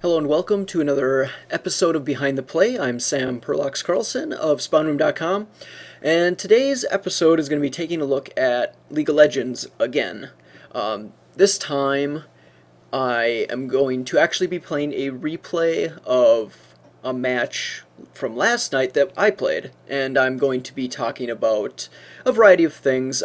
Hello and welcome to another episode of Behind the Play. I'm Sam Perlox Carlson of SpawnRoom.com, and today's episode is going to be taking a look at League of Legends again. This time, I am going to actually be playing a replay of a match from last night that I played, and I'm going to be talking about a variety of things.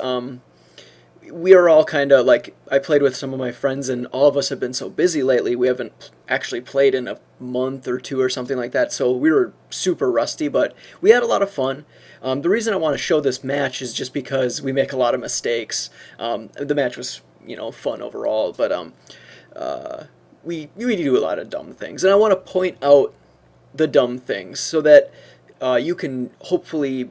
We are all kind of like, I played with some of my friends and all of us have been so busy lately, we haven't actually played in a month or two or something like that, so we were super rusty, but we had a lot of fun. The reason I want to show this match is just because we make a lot of mistakes. The match was, fun overall, but we do a lot of dumb things, and I want to point out the dumb things so that you can hopefully,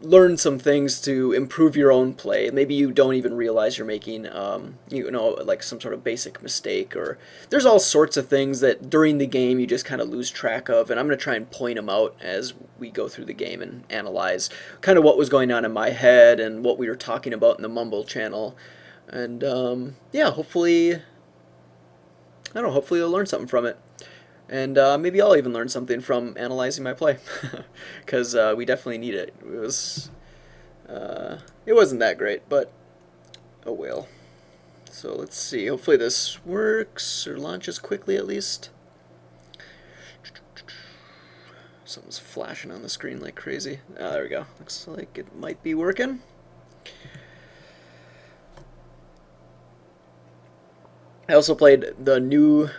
learn some things to improve your own play. Maybe you don't even realize you're making, like some sort of basic mistake, or there's all sorts of things that during the game you just kind of lose track of, and I'm going to try and point them out as we go through the game and analyze kind of what was going on in my head and what we were talking about in the Mumble channel. And, yeah, hopefully, hopefully you'll learn something from it. And maybe I'll even learn something from analyzing my play, because we definitely need it. It wasn't that great, but oh well. So let's see. Hopefully this works or launches quickly at least. Something's flashing on the screen like crazy. There we go. Looks like it might be working. I also played the new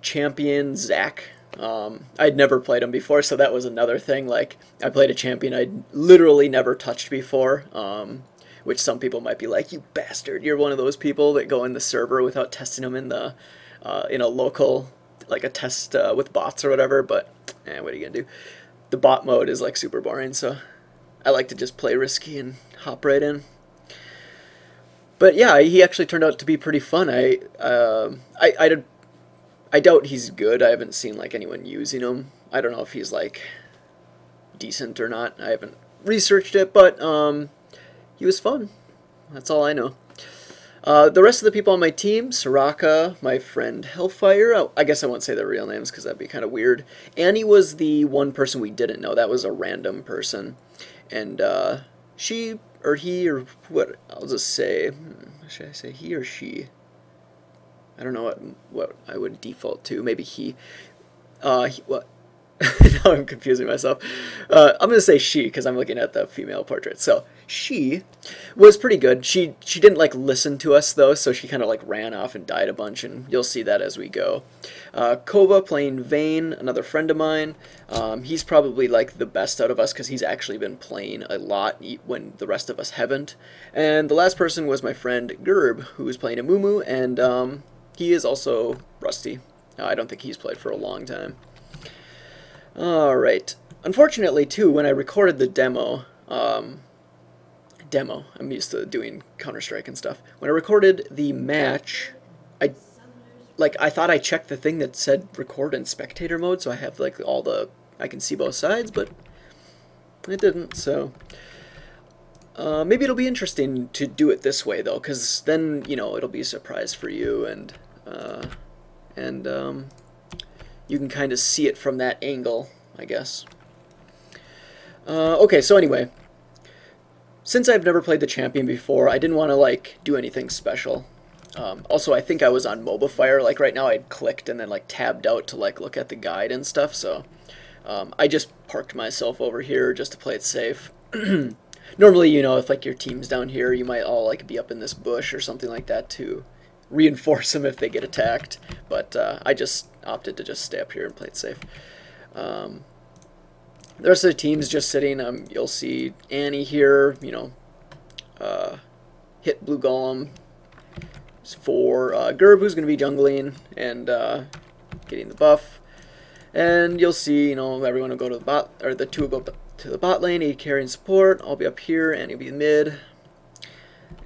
champion Zac. I'd never played him before, so that was another thing. Like, I played a champion I'd literally never touched before, which some people might be like, "You bastard! You're one of those people that go in the server without testing them in the in a local, like a test with bots or whatever." But what are you gonna do? The bot mode is like super boring, so I like to just play risky and hop right in. But yeah, he actually turned out to be pretty fun. I doubt he's good. I haven't seen like anyone using him. I don't know if he's like decent or not. I haven't researched it, but he was fun. That's all I know. The rest of the people on my team, Soraka, my friend Hellfire, I guess I won't say their real names because that'd be kind of weird. Annie was the one person we didn't know. That was a random person. And she, or he, or what, I'll just say, should I say he or she? I don't know what I would default to. Maybe he. What? Now I'm confusing myself. I'm going to say she because I'm looking at the female portrait. So she was pretty good. She didn't like listen to us though, so she kind of like ran off and died a bunch, and you'll see that as we go. Kova playing Vayne, another friend of mine. He's probably like the best out of us because he's actually been playing a lot when the rest of us haven't. And the last person was my friend Gerb, who was playing a Mumu, and he is also rusty. I don't think he's played for a long time. Alright. Unfortunately, too, when I recorded the demo, I'm used to doing Counter-Strike and stuff. When I recorded the match, I thought I checked the thing that said record in spectator mode, so I have like I can see both sides, but it didn't, so maybe it'll be interesting to do it this way though, because then, it'll be a surprise for you, and you can kind of see it from that angle, I guess. Okay, so anyway, since I've never played the champion before, I didn't want to like do anything special. Also, I think I was on MobiFire. Like right now, I'd clicked and then like tabbed out to like look at the guide and stuff. So I just parked myself over here just to play it safe. Normally, if like your team's down here, you might all like be up in this bush or something like that to reinforce them if they get attacked. But I just opted to just stay up here and play it safe. The rest of the team's just sitting. You'll see Annie here, hit Blue Golem for Gerb, who's going to be jungling and getting the buff. And you'll see, everyone will go to the bot, or the two will go to the bot lane, AD carry and support. I'll be up here, and he'll be in mid.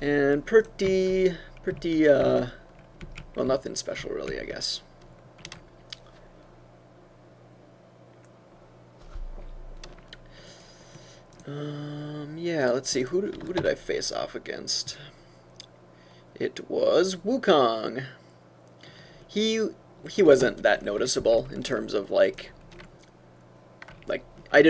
And pretty, well, nothing special really, I guess. Yeah, let's see, who did I face off against? It was Wukong. He he wasn't that noticeable in terms of like he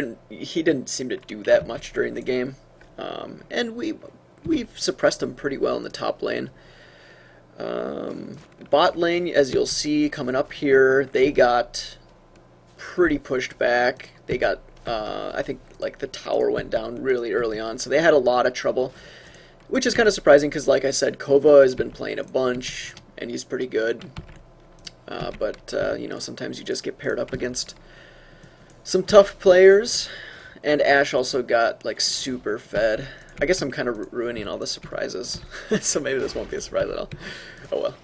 didn't seem to do that much during the game, and we've suppressed him pretty well in the top lane. Bot lane, as you'll see coming up here, they got pretty pushed back. They got I think like the tower went down really early on, so they had a lot of trouble, which is kind of surprising because, like I said, Kova has been playing a bunch and he's pretty good. But you know, sometimes you just get paired up against some tough players, and Ashe also got like super fed. I guess I'm kind of ruining all the surprises, so maybe this won't be a surprise at all. Oh well.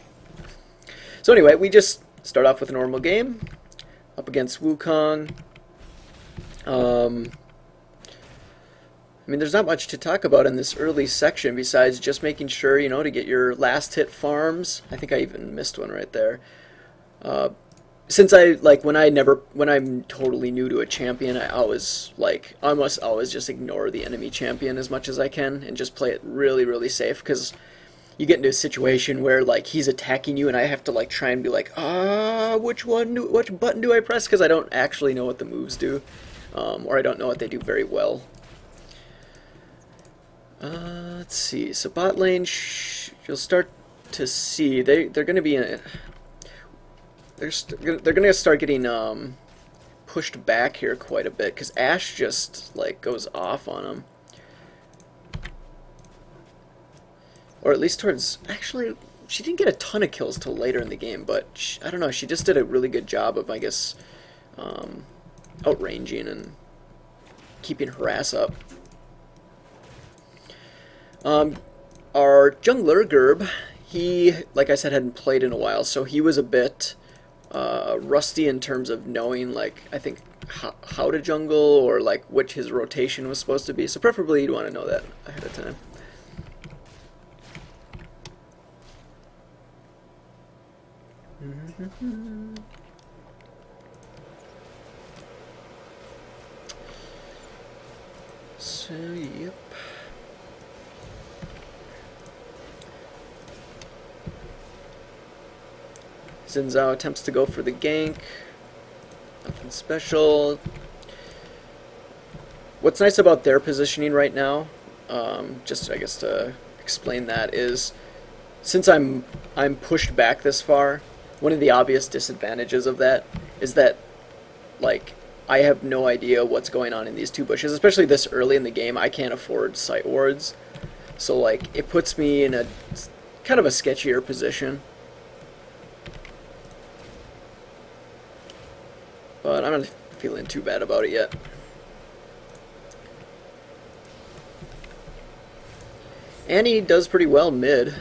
So anyway, we just start off with a normal game up against Wukong. I mean, there's not much to talk about in this early section besides just making sure, you know, to get your last hit farms. I think I even missed one right there. Since when I'm totally new to a champion, I almost always just ignore the enemy champion as much as I can and just play it really, really safe, because you get into a situation where like he's attacking you and I have to like try and be like, which button do I press, because I don't actually know what the moves do, or I don't know what they do very well. Let's see. So bot lane, you'll start to see they're going to be in it. They're going to start getting pushed back here quite a bit because Ashe just like goes off on them, or at least towards. Actually, she didn't get a ton of kills till later in the game, but I don't know. She just did a really good job of, I guess, outranging and keeping harass up. Our jungler Gerb, he, like I said, hadn't played in a while, so he was a bit rusty in terms of knowing, like, I think how to jungle, or like which his rotation was supposed to be. So preferably you'd want to know that ahead of time. So yep. Xin Zhao attempts to go for the gank. Nothing special. What's nice about their positioning right now, just I guess to explain that, is since I'm pushed back this far, one of the obvious disadvantages of that is that, like, I have no idea what's going on in these two bushes, especially this early in the game. I can't afford sight wards, so like it puts me in a kind of a sketchier position. But I'm not feeling too bad about it yet. Annie does pretty well mid.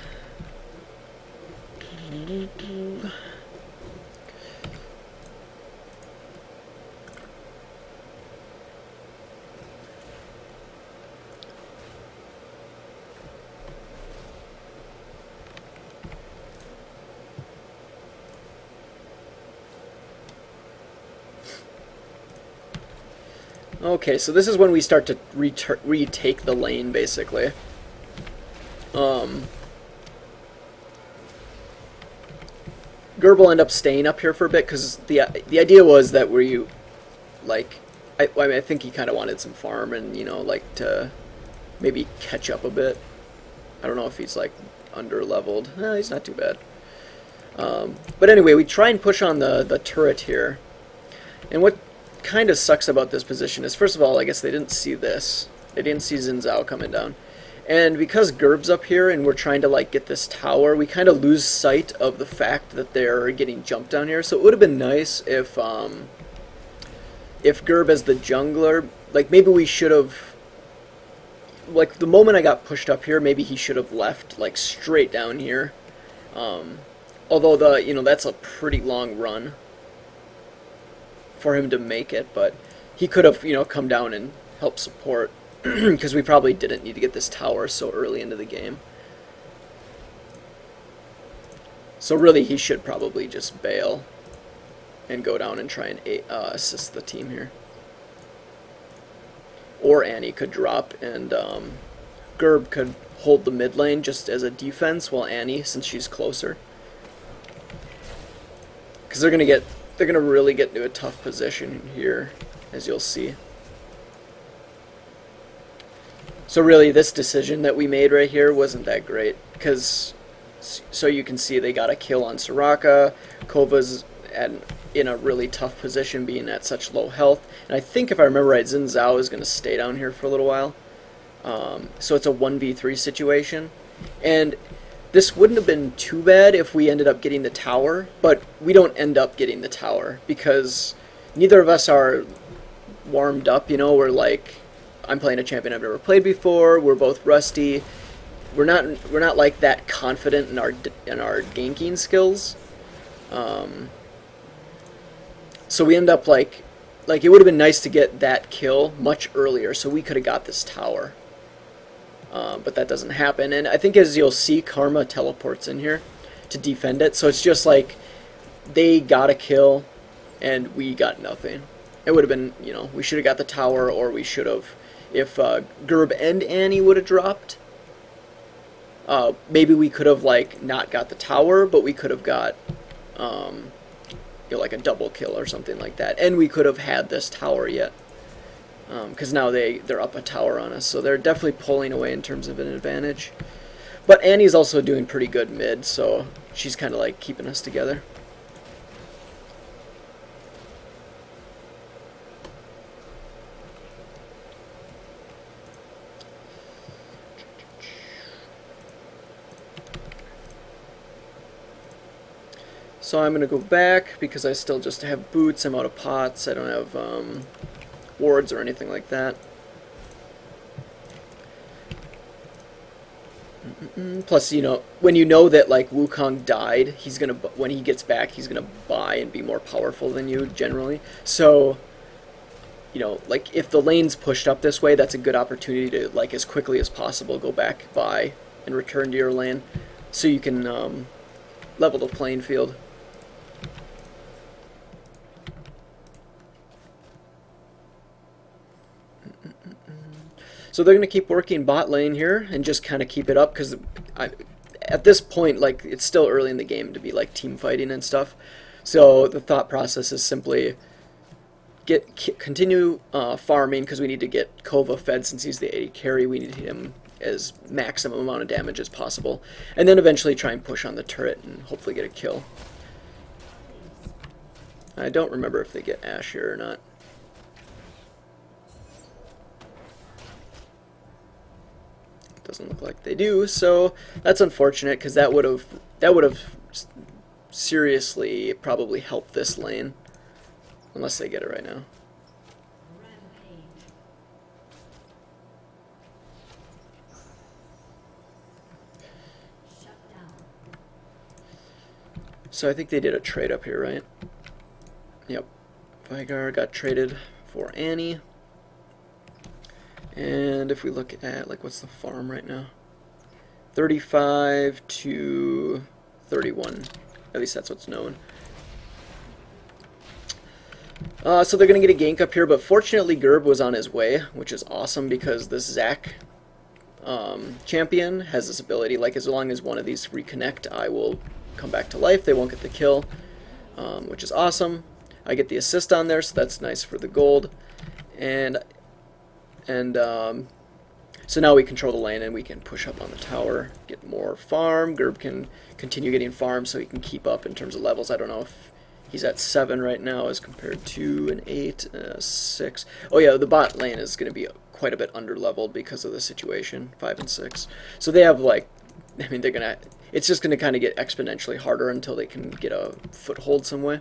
Okay, so this is when we start to retake the lane, basically. Gerb will end up staying up here for a bit, because the idea was that I think he kind of wanted some farm and, you know, like to maybe catch up a bit. I don't know if he's like under-leveled. He's not too bad. But anyway, we try and push on the turret here. And what kind of sucks about this position is, first of all, I guess they didn't see this. They didn't see Xin Zhao coming down. And because Gerb's up here and we're trying to like get this tower, we kind of lose sight of the fact that they're getting jumped down here. So it would have been nice if Gerb as the jungler, like maybe we should have, like the moment I got pushed up here, maybe he should have left like straight down here. Although you know, that's a pretty long run for him to make it, but he could have, you know, come down and help support, because we probably didn't need to get this tower so early into the game. So really he should probably just bail and go down and try and assist the team here. Or Annie could drop and Gerb could hold the mid lane just as a defense, while Annie, since she's closer. because they're gonna really get into a tough position here, as you'll see. So really, this decision that we made right here wasn't that great, because so you can see they got a kill on Soraka. Kova's in a really tough position, being at such low health, and I think if I remember right, Xin Zhao is going to stay down here for a little while. So it's a 1v3 situation, and this wouldn't have been too bad if we ended up getting the tower, but we don't end up getting the tower because neither of us are warmed up. You know, we're like, I'm playing a champion I've never played before. We're both rusty. We're not like that confident in our ganking skills. So we end up like it would have been nice to get that kill much earlier, so we could have got this tower. But that doesn't happen, and I think, as you'll see, Karma teleports in here to defend it. So it's just like they got a kill, and we got nothing. It would have been, you know, we should have got the tower, or we should have, if Gerb and Annie would have dropped, maybe we could have like not got the tower, but we could have got you know, like a double kill or something like that, and we could have had this tower yet. Because now they're up a tower on us, so they're definitely pulling away in terms of an advantage. But Annie's also doing pretty good mid, so she's kind of like keeping us together. So I'm going to go back because I still just have boots, I'm out of pots, I don't have wards or anything like that. Plus, you know, when you know that like Wukong died, he's gonna, when he gets back, he's gonna buy and be more powerful than you generally. So, you know, like if the lane's pushed up this way, that's a good opportunity to, like, as quickly as possible go back, buy, and return to your lane, so you can level the playing field. So they're going to keep working bot lane here and just kind of keep it up, because at this point, like, it's still early in the game to be like team fighting and stuff. So the thought process is simply continue farming, because we need to get Kova fed since he's the AD carry. We need him as maximum amount of damage as possible, and then eventually try and push on the turret and hopefully get a kill. I don't remember if they get Ashe here or not. Doesn't look like they do, so that's unfortunate, because that would have seriously probably helped this lane, unless they get it right now. So I think they did a trade up here, right? Yep. Vigar got traded for Annie. And if we look at, like, what's the farm right now? 35 to 31. At least that's what's known. So they're going to get a gank up here, but fortunately Gerb was on his way, which is awesome, because this Zac champion has this ability, like, as long as one of these reconnect, I will come back to life. They won't get the kill, which is awesome. I get the assist on there, so that's nice for the gold. And so now we control the lane, and we can push up on the tower, get more farm. Gerb can continue getting farm so he can keep up in terms of levels. I don't know if he's at 7 right now as compared to an 8, 6. Oh yeah, the bot lane is going to be quite a bit under-leveled because of the situation, 5 and 6. So they have, like, I mean, they're going to, it's just going to kind of get exponentially harder until they can get a foothold some way.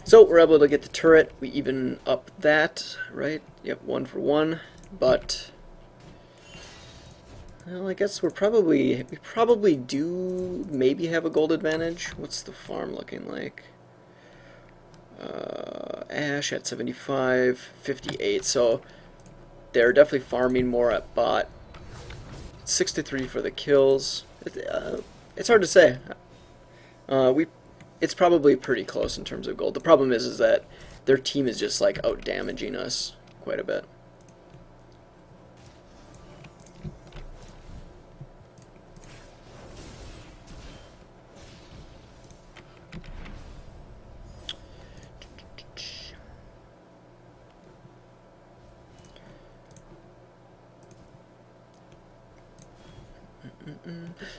So we're able to get the turret. We even up that, right? Yep, 1 for 1. But, well, I guess we probably do maybe have a gold advantage. What's the farm looking like? Ashe at 75, 58. So they're definitely farming more at bot. 6 to 3 for the kills. It's hard to say. It's probably pretty close in terms of gold. The problem is that their team is just like out damaging us quite a bit.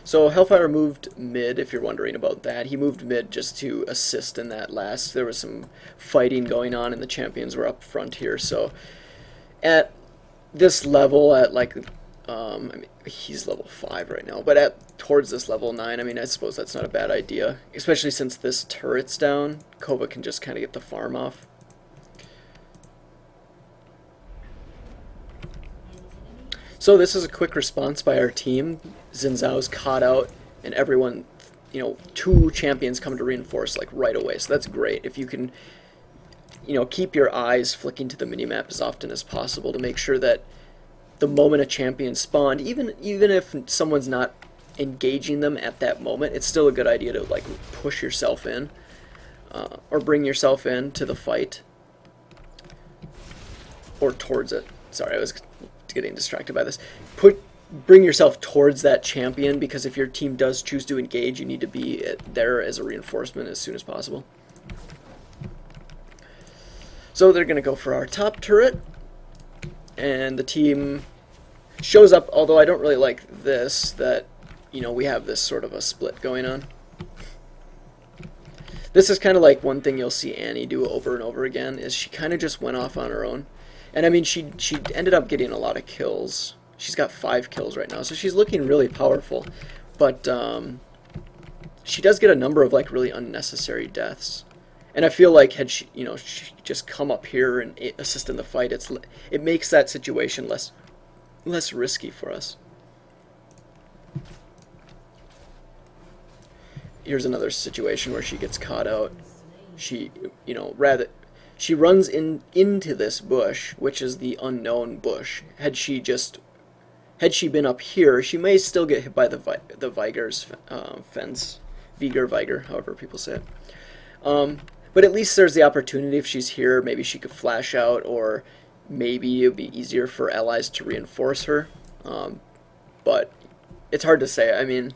So Hellfire moved mid, if you're wondering about that. He moved mid just to assist in that last. There was some fighting going on, and the champions were up front here. So at this level, at like, I mean, he's level 5 right now, but at towards this level 9, I mean, I suppose that's not a bad idea. Especially since this turret's down, Kova can just kind of get the farm off. So this is a quick response by our team. Xin Zhao's caught out, and everyone, you know, 2 champions come to reinforce like right away. So that's great. If you can, you know, keep your eyes flicking to the minimap as often as possible to make sure that the moment a champion spawned, even if someone's not engaging them at that moment, it's still a good idea to like push yourself in or bring yourself in to the fight or towards it. Sorry, I was getting distracted by this. Bring yourself towards that champion, because if your team does choose to engage, you need to be there as a reinforcement as soon as possible. So they're going to go for our top turret, and the team shows up, although I don't really like this, that, you know, we have this sort of a split going on. This is kind of like one thing you'll see Annie do over and over again, is she kind of just went off on her own. And I mean, she ended up getting a lot of kills. She's got 5 kills right now, so she's looking really powerful. But she does get a number of like really unnecessary deaths. And I feel like had she, you know, she just come up here and assist in the fight, it makes that situation less risky for us. Here's another situation where she gets caught out. She, you know, she runs into this bush, which is the unknown bush. Had she been up here, she may still get hit by the Viger's fence. Viger, however people say it. But at least there's the opportunity, if she's here, maybe she could flash out, or maybe it would be easier for allies to reinforce her. But it's hard to say. I mean,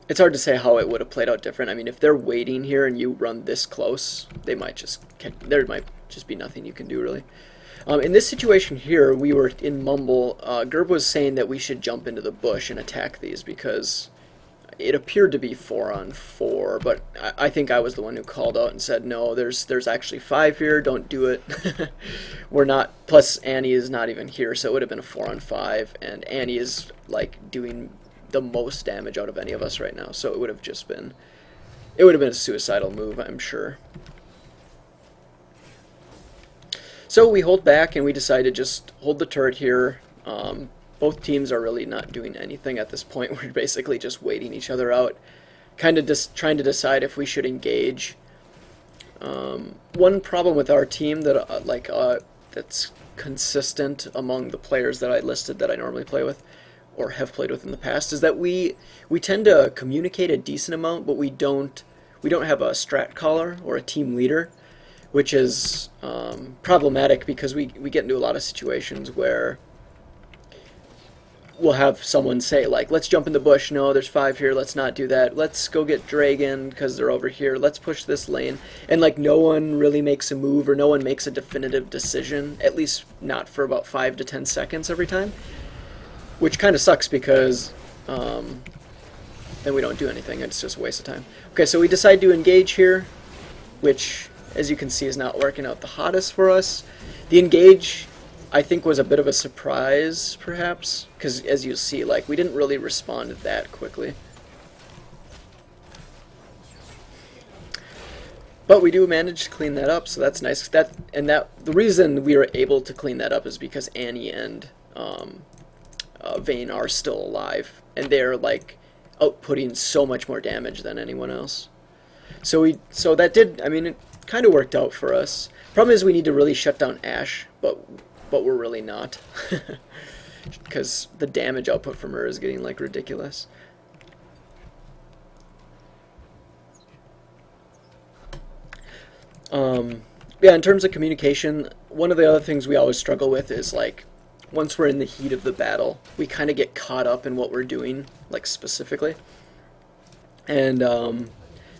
it's hard to say how it would have played out different. I mean, if they're waiting here and you run this close, there might just be nothing you can do, really. In this situation here, we were in Mumble. Gerb was saying that we should jump into the bush and attack these, because it appeared to be 4-on-4, but I think I was the one who called out and said, no, there's actually 5 here, don't do it. We're not, plus Annie is not even here, so it would have been a 4-on-5, and Annie is like doing the most damage out of any of us right now, so it would have been a suicidal move, I'm sure. So we hold back and we decide to just hold the turret here. Both teams are really not doing anything at this point. We're basically just waiting each other out, kind of just trying to decide if we should engage. One problem with our team that that's consistent among the players that I listed that I normally play with, or have played with in the past, is that we tend to communicate a decent amount, but we don't have a strat caller or a team leader, which is problematic, because we get into a lot of situations where we'll have someone say, like, let's jump in the bush, no, there's 5 here, let's not do that, let's go get Dragon because they're over here, let's push this lane, and like no one really makes a move, or no one makes a definitive decision, at least not for about 5 to 10 seconds every time. Which kind of sucks, because then we don't do anything. It's just a waste of time. Okay, so we decide to engage here, which, as you can see, is not working out the hottest for us. The engage, I think, was a bit of a surprise, perhaps, because as you'll see, like, we didn't really respond that quickly. But we do manage to clean that up, so that's nice. The reason we were able to clean that up is because Annie and Vayne are still alive, and they're like outputting so much more damage than anyone else. So that did, I mean, it kind of worked out for us. Problem is we need to really shut down Ashe, but we're really not, because the damage output from her is getting like ridiculous. Yeah, in terms of communication, one of the other things we always struggle with is, like, once we're in the heat of the battle, we kind of get caught up in what we're doing, like, specifically. And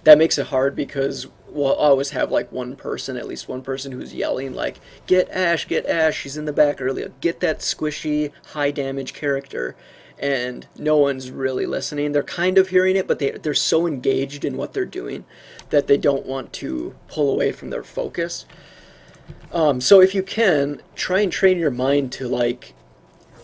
that makes it hard, because we'll always have like one person, at least one person, who's yelling like, get Ash, she's in the back earlier, get that squishy, high damage character. And no one's really listening. They're kind of hearing it, but they're so engaged in what they're doing that they don't want to pull away from their focus. So if you can, try and train your mind to, like,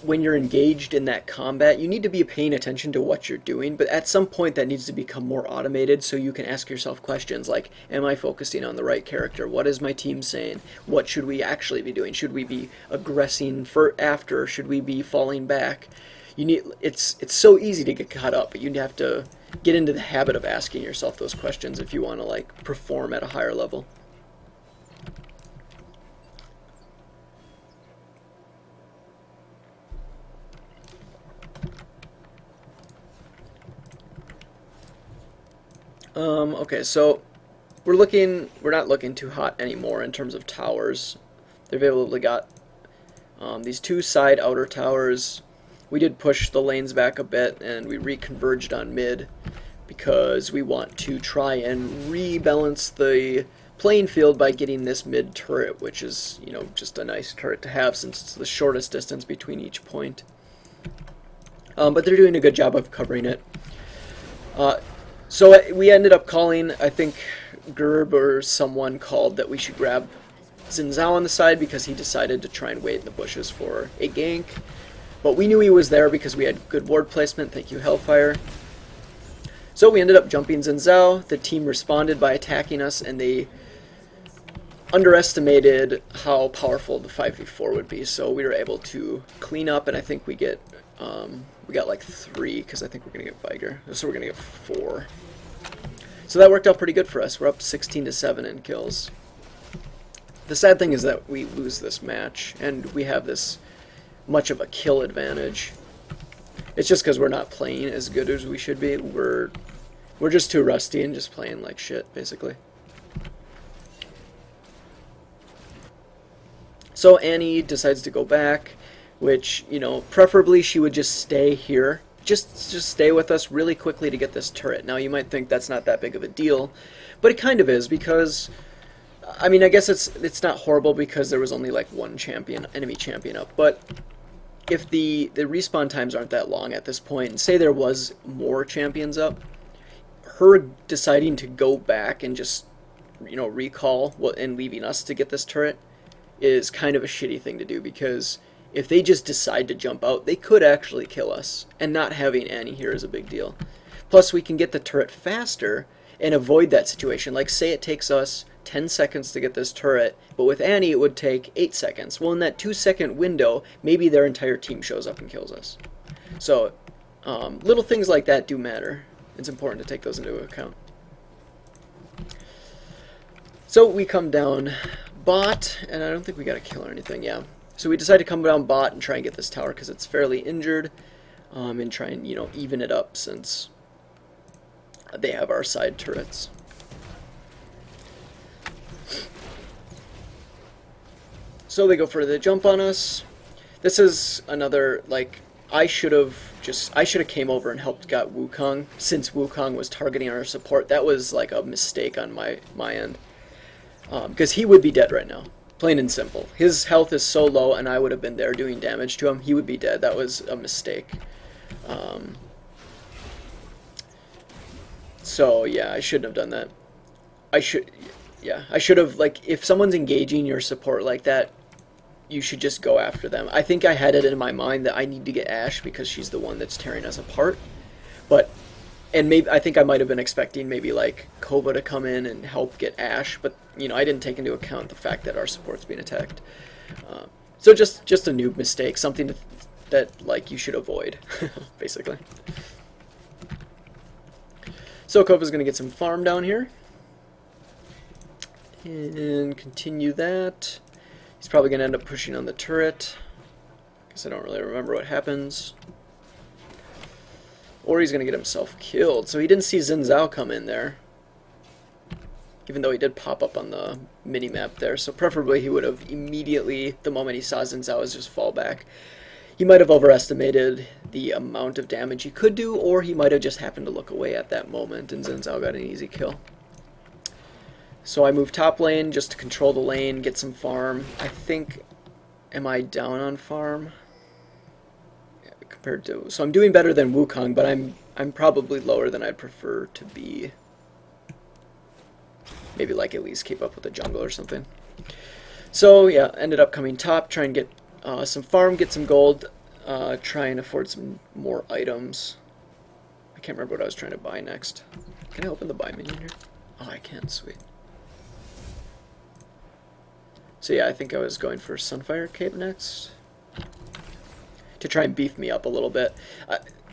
when you're engaged in that combat, you need to be paying attention to what you're doing, but at some point that needs to become more automated so you can ask yourself questions like, am I focusing on the right character? What is my team saying? What should we actually be doing? Should we be aggressing after? Should we be falling back? It's so easy to get caught up, but you have to get into the habit of asking yourself those questions if you want to, like, perform at a higher level. Okay, so we're not looking too hot anymore in terms of towers. They've able got these two side outer towers. We did push the lanes back a bit, and we reconverged on mid because we want to try and rebalance the playing field by getting this mid turret, which is, you know, just a nice turret to have since it's the shortest distance between each point. But they're doing a good job of covering it. So we ended up calling, I think Gerb or someone called that we should grab Xin Zhao on the side because he decided to try and wait in the bushes for a gank. But we knew he was there because we had good ward placement, thank you Hellfire. So we ended up jumping Xin Zhao. The team responded by attacking us, and they underestimated how powerful the 5v4 would be. So we were able to clean up, and I think we got like 3, because I think we're going to get Viger. So we're going to get 4. So that worked out pretty good for us. We're up 16-7 in kills. The sad thing is that we lose this match, and we have this much of a kill advantage. It's just because we're not playing as good as we should be. We're just too rusty and just playing like shit, basically. So Annie decides to go back, which, you know, preferably she would just stay here. Just stay with us really quickly to get this turret. Now you might think that's not that big of a deal, but it kind of is, because I mean, I guess it's not horrible because there was only like one enemy champion up, but if the respawn times aren't that long at this point, and say there was more champions up, her deciding to go back and just, you know, recall and leaving us to get this turret is kind of a shitty thing to do, because if they just decide to jump out, they could actually kill us, and not having Annie here is a big deal. Plus, we can get the turret faster and avoid that situation. Like, say it takes us 10 seconds to get this turret, but with Annie it would take 8 seconds. Well, in that 2-second window, maybe their entire team shows up and kills us. So, little things like that do matter. It's important to take those into account. So we come down bot, and I don't think we got a kill or anything, yeah. So we decide to come down bot and try and get this tower because it's fairly injured, and try and, you know, even it up since they have our side turrets. So they go for the jump on us. This is another, like, I should have came over and helped got Wukong, since Wukong was targeting our support. That was like a mistake on my end, because he would be dead right now. Plain and simple. His health is so low, and I would have been there doing damage to him. He would be dead. That was a mistake. So yeah, I shouldn't have done that. I should have, like, if someone's engaging your support like that, you should just go after them. I think I had it in my mind that I need to get Ashe because she's the one that's tearing us apart. And maybe I think I might have been expecting maybe like Kova to come in and help get Ashe, but you know, I didn't take into account the fact that our support's being attacked. So just a noob mistake, something that like you should avoid, basically. So Kova's gonna get some farm down here and continue that. He's probably going to end up pushing on the turret, because I don't really remember what happens. Or he's going to get himself killed. So he didn't see Xin Zhao come in there, even though he did pop up on the mini-map there. So preferably he would have immediately, the moment he saw Xin Zhao, just fall back. He might have overestimated the amount of damage he could do, or he might have just happened to look away at that moment, and Xin Zhao got an easy kill. So I move top lane just to control the lane, get some farm. I think, am I down on farm? Yeah, compared to, so I'm doing better than Wukong, but I'm probably lower than I'd prefer to be. Maybe like at least keep up with the jungle or something. So yeah, ended up coming top, try and get some farm, get some gold, try and afford some more items. I can't remember what I was trying to buy next. Can I open the buy menu here? Oh, I can, sweet. So yeah, I think I was going for Sunfire Cape next to try and beef me up a little bit.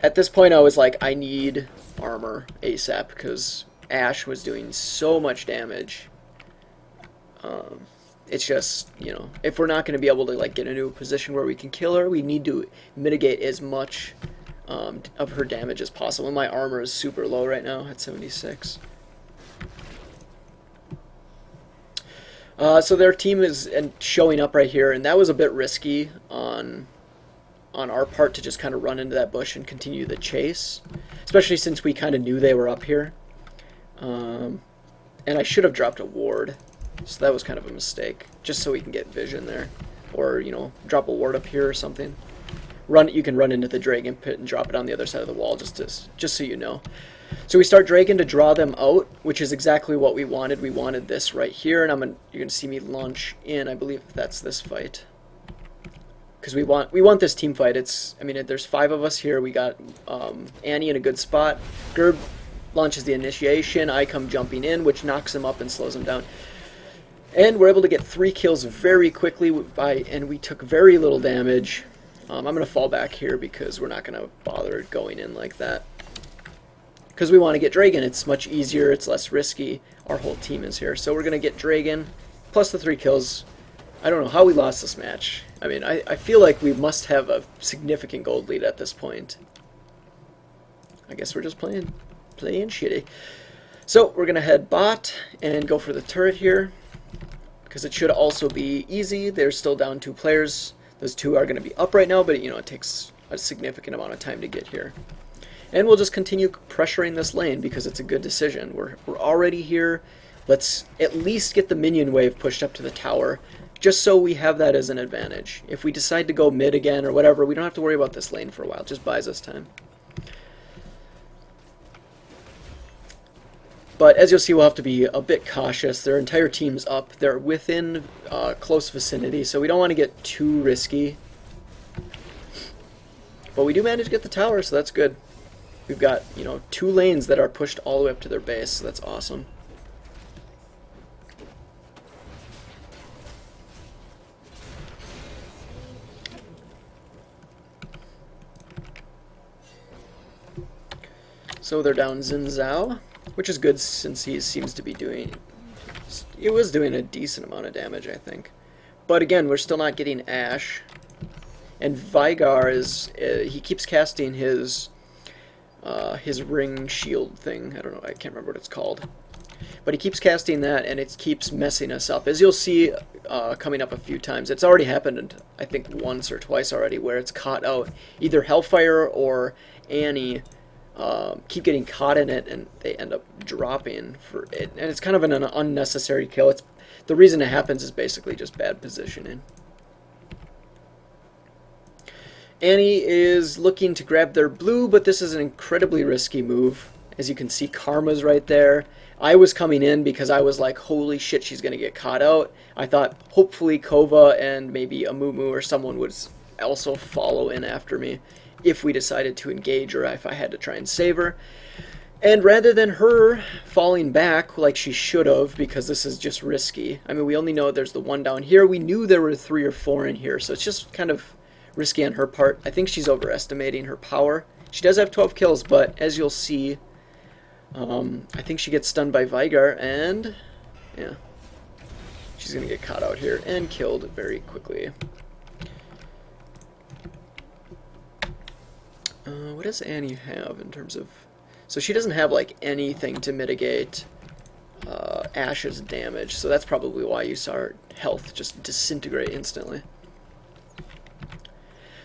At this point I was like, I need armor ASAP because Ashe was doing so much damage. It's just, you know, if we're not going to be able to like get into a position where we can kill her, we need to mitigate as much of her damage as possible. My armor is super low right now at 76. So their team is showing up right here, and that was a bit risky on our part to just kind of run into that bush and continue the chase, especially since we kind of knew they were up here. And I should have dropped a ward, so that was kind of a mistake, just so we can get vision there, or you know, drop a ward up here or something. You can run into the dragon pit and drop it on the other side of the wall, just so you know. So we start dragon to draw them out, which is exactly what we wanted. We wanted this right here, and you're gonna see me launch in. I believe that's this fight, because we want this team fight. I mean, there's 5 of us here. We got Annie in a good spot. Gerb launches the initiation. I come jumping in, which knocks him up and slows him down. And we're able to get 3 kills very quickly, and we took very little damage. I'm going to fall back here because we're not going to bother going in like that. Because we want to get Dragon. It's much easier, it's less risky. Our whole team is here. So we're going to get Dragon, plus the 3 kills. I don't know how we lost this match. I mean, I feel like we must have a significant gold lead at this point. I guess we're just playing shitty. So we're going to head bot and go for the turret here, because it should also be easy. They're still down 2 players. Those 2 are going to be up right now, but you know, it takes a significant amount of time to get here. And we'll just continue pressuring this lane because it's a good decision. We're already here. Let's at least get the minion wave pushed up to the tower, just so we have that as an advantage. If we decide to go mid again or whatever, we don't have to worry about this lane for a while. It just buys us time. But as you'll see, we'll have to be a bit cautious. Their entire team's up. They're within close vicinity, so we don't want to get too risky. But we do manage to get the tower, so that's good. We've got, you know, 2 lanes that are pushed all the way up to their base, so that's awesome. So they're down Xin Zhao, which is good since he seems to be doing... He was doing a decent amount of damage, I think. But again, we're still not getting Ashe. And Veigar is... he keeps casting his ring shield thing. I don't know, I can't remember what it's called. But he keeps casting that, and it keeps messing us up. As you'll see coming up a few times, it's already happened, I think, once or twice already, where it's caught out. Either Hellfire or Annie keep getting caught in it, and they end up dropping for it. And it's kind of an unnecessary kill. The reason it happens is basically just bad positioning. Annie is looking to grab their blue, but this is an incredibly risky move. As you can see, Karma's right there. I was coming in because I was like, holy shit, she's going to get caught out. I thought hopefully Kova and maybe Amumu or someone would also follow in after me if we decided to engage, or if I had to try and save her. And rather than her falling back like she should have, because this is just risky. I mean, we only know there's the 1 down here. We knew there were 3 or 4 in here, so it's just kind of risky on her part. I think she's overestimating her power. She does have 12 kills, but as you'll see, I think she gets stunned by Veigar, and yeah, she's going to get caught out here and killed very quickly. What does Annie have in terms of... So she doesn't have like anything to mitigate Ashe's damage, so that's probably why you saw her health just disintegrate instantly.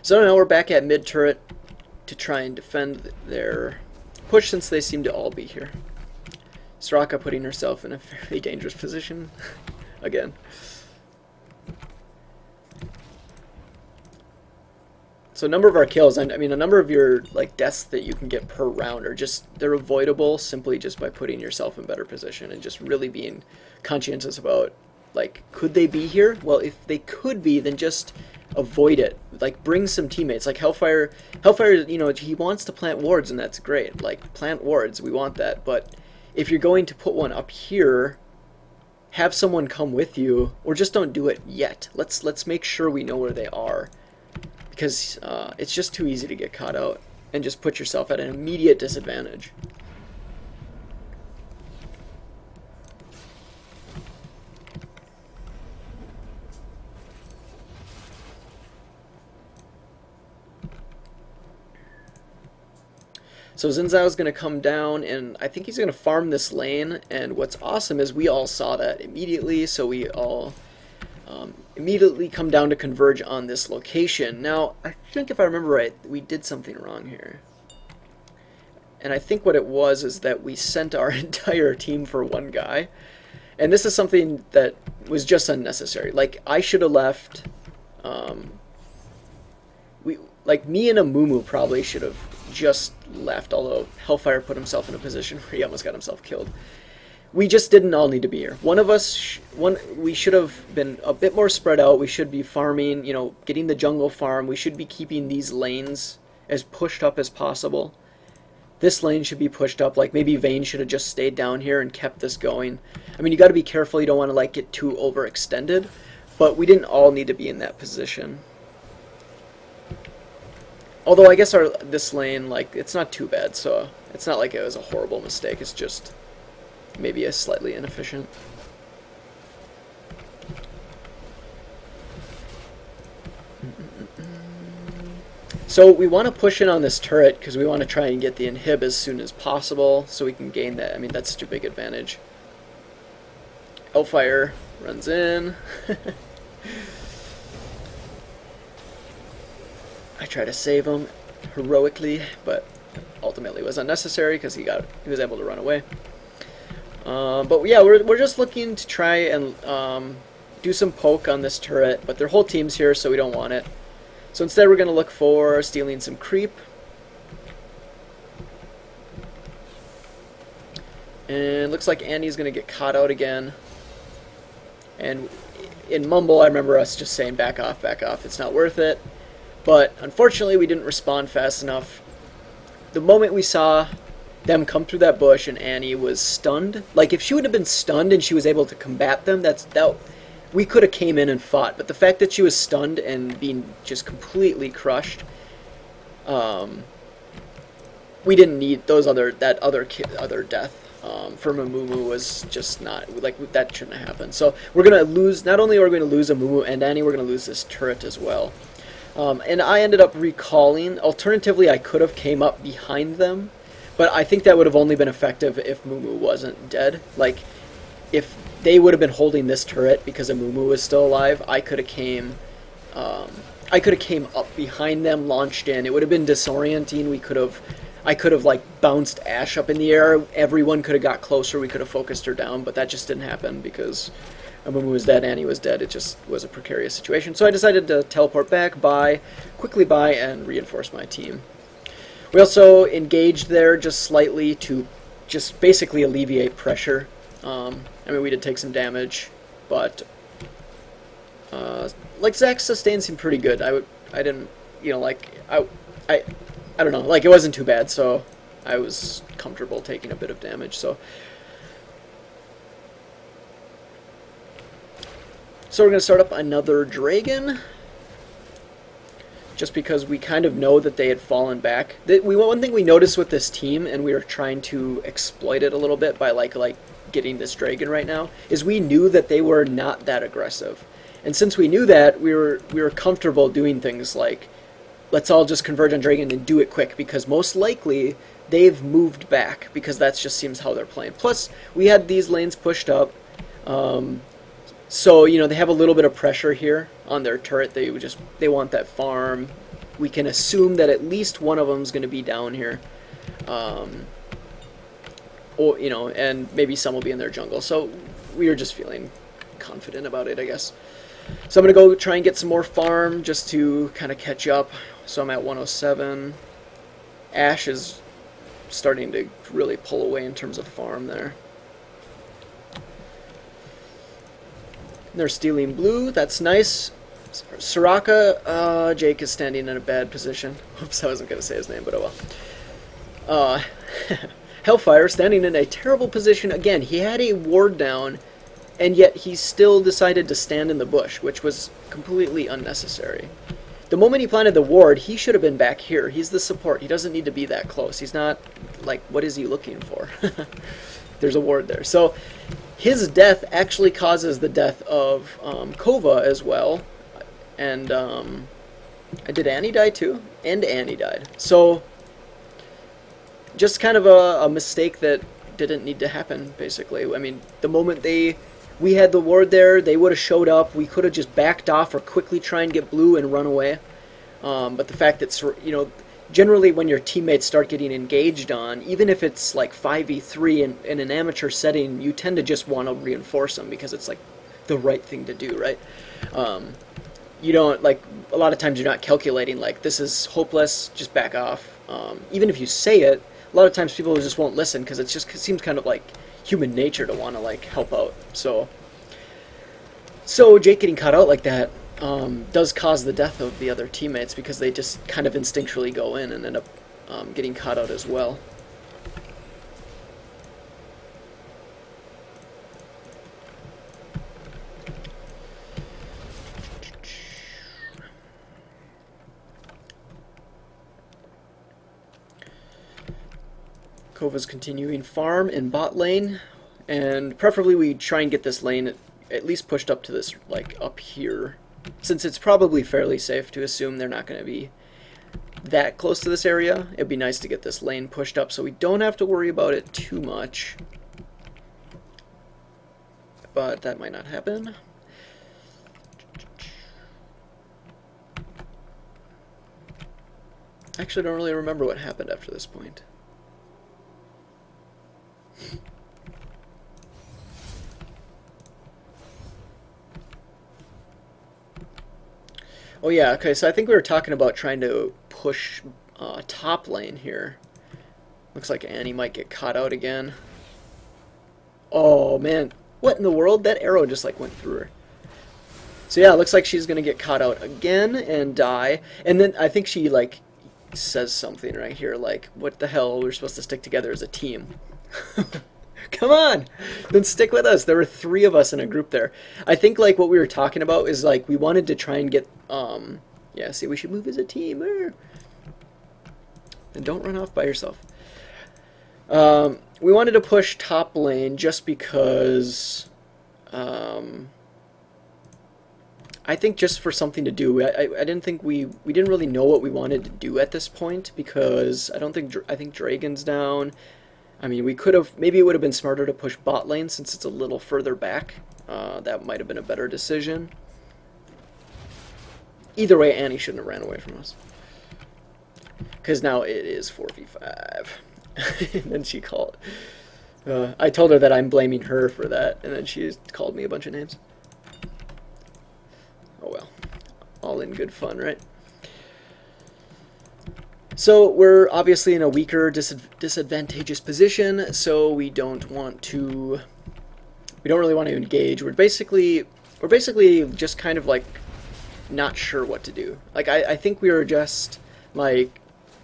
So now we're back at mid turret to try and defend their push, since they seem to all be here. Straka putting herself in a fairly dangerous position again. So a number of our kills, I mean, a number of your like deaths that you can get per round are just, they're avoidable simply just by putting yourself in better position and just really being conscientious about, like, could they be here? Well, if they could be, then just avoid it. Like, bring some teammates. Like Hellfire, you know, he wants to plant wards, and that's great. Like, plant wards, we want that. But if you're going to put one up here, have someone come with you, or just don't do it yet. Let's make sure we know where they are. Because it's just too easy to get caught out and just put yourself at an immediate disadvantage. So Xin Zhao is going to come down, and I think he's going to farm this lane, and what's awesome is we all saw that immediately, so we all immediately come down to converge on this location. Now, I think if I remember right, we did something wrong here. And I think what it was is that we sent our entire team for one guy. And this is something that was just unnecessary. Like, I should have left... like, me and Amumu probably should have just left, although Hellfire put himself in a position where he almost got himself killed. We just didn't all need to be here. One of us, we should have been a bit more spread out. We should be farming, you know, getting the jungle farm. We should be keeping these lanes as pushed up as possible. This lane should be pushed up. Like, maybe Vayne should have just stayed down here and kept this going. I mean, you got to be careful. You don't want to, like, get too overextended. But we didn't all need to be in that position. Although, I guess this lane, like, it's not too bad. So, it's not like it was a horrible mistake. It's just... maybe a slightly inefficient. So we want to push in on this turret because we want to try and get the inhib as soon as possible so we can gain that. I mean, that's such a big advantage. Hellfire runs in. I try to save him heroically, but ultimately it was unnecessary because he was able to run away. But yeah, we're just looking to try and do some poke on this turret, but their whole team's here, so we don't want it. So instead we're going to look for stealing some creep. And looks like Annie's going to get caught out again. And in Mumble, I remember us just saying, back off, it's not worth it. But unfortunately, we didn't respond fast enough. The moment we saw them come through that bush and Annie was stunned, like if she would have been stunned and she was able to combat them, we could have came in and fought. But the fact that she was stunned and being just completely crushed, we didn't need that other death. For Amumu was just not, like, that shouldn't have happened. So we're gonna lose. Not only are we gonna lose Amumu and Annie, we're gonna lose this turret as well. And I ended up recalling. Alternatively, I could have came up behind them. But I think that would have only been effective if Mumu wasn't dead. Like, if they would have been holding this turret because Mumu was still alive, I could have came up behind them, launched in. It would have been disorienting. I could have like bounced Ashe up in the air. Everyone could have got closer. We could have focused her down, but that just didn't happen because Mumu was dead, Annie was dead. It just was a precarious situation. So I decided to teleport back, quickly buy, and reinforce my team. We also engaged there just slightly to just basically alleviate pressure. I mean, we did take some damage, but like Zach's sustain seemed pretty good. I didn't, you know, like I don't know, like it wasn't too bad, so I was comfortable taking a bit of damage. So we're gonna start up another dragon. Just because we kind of know that they had fallen back. One thing we noticed with this team, and we were trying to exploit it a little bit by like getting this dragon right now, is we knew that they were not that aggressive. And since we knew that, we were comfortable doing things like, let's all just converge on dragon and do it quick, because most likely they've moved back, because that just seems how they're playing. Plus, we had these lanes pushed up, so, you know, they have a little bit of pressure here on their turret. They want that farm. We can assume that at least one of them is going to be down here. or and maybe some will be in their jungle. So we are just feeling confident about it, I guess. So I'm gonna go try and get some more farm just to kind of catch up. So I'm at 107. Ash is starting to really pull away in terms of farm there. They're stealing blue. That's nice. Soraka, Jake is standing in a bad position. Oops, I wasn't going to say his name, but oh well. Hellfire standing in a terrible position. Again, he had a ward down, and yet he still decided to stand in the bush, which was completely unnecessary. The moment he planted the ward, he should have been back here. He's the support. He doesn't need to be that close. He's not, like, what is he looking for? There's a ward there. So his death actually causes the death of Kova as well. And did Annie die too? And Annie died. So just kind of a mistake that didn't need to happen, basically. I mean, the moment we had the ward there, they would have showed up. We could have just backed off or quickly try and get blue and run away. But the fact that, generally when your teammates start getting engaged on, even if it's like 5v3 in an amateur setting, you tend to just want to reinforce them because it's like the right thing to do, right? You don't, like, a lot of times you're not calculating, like, this is hopeless, just back off. Even if you say it, a lot of times people just won't listen because it seems kind of like human nature to want to, like, help out. So Jake getting caught out like that does cause the death of the other teammates because they just kind of instinctually go in and end up getting caught out as well. Kova's continuing farm in bot lane, and preferably we try and get this lane at least pushed up to this, like, up here, since it's probably fairly safe to assume they're not going to be that close to this area. It'd be nice to get this lane pushed up so we don't have to worry about it too much, but that might not happen. Actually, I don't really remember what happened after this point. Oh yeah, okay, so I think we were talking about trying to push top lane here. Looks like Annie might get caught out again. Oh man, what in the world? That arrow just like went through her. So yeah, it looks like she's gonna get caught out again and die. And then I think she like says something right here like, what the hell, we're supposed to stick together as a team. Come on, then stick with us. There were 3 of us in a group there. I think like what we were talking about is like we wanted to try and get yeah, see, we should move as a team. And don't run off by yourself. We wanted to push top lane just because I think just for something to do. I didn't think we didn't really know what we wanted to do at this point because I think Dragon's down. I mean, we could have, maybe it would have been smarter to push bot lane since it's a little further back. That might have been a better decision. Either way, Annie shouldn't have ran away from us. Because now it is 4v5. And then she called. I told her that I'm blaming her for that, and then she called me a bunch of names. Oh well. All in good fun, right? So we're obviously in a weaker, disadvantageous position, so we don't really want to engage. We're basically just kind of like not sure what to do. Like I think we are just like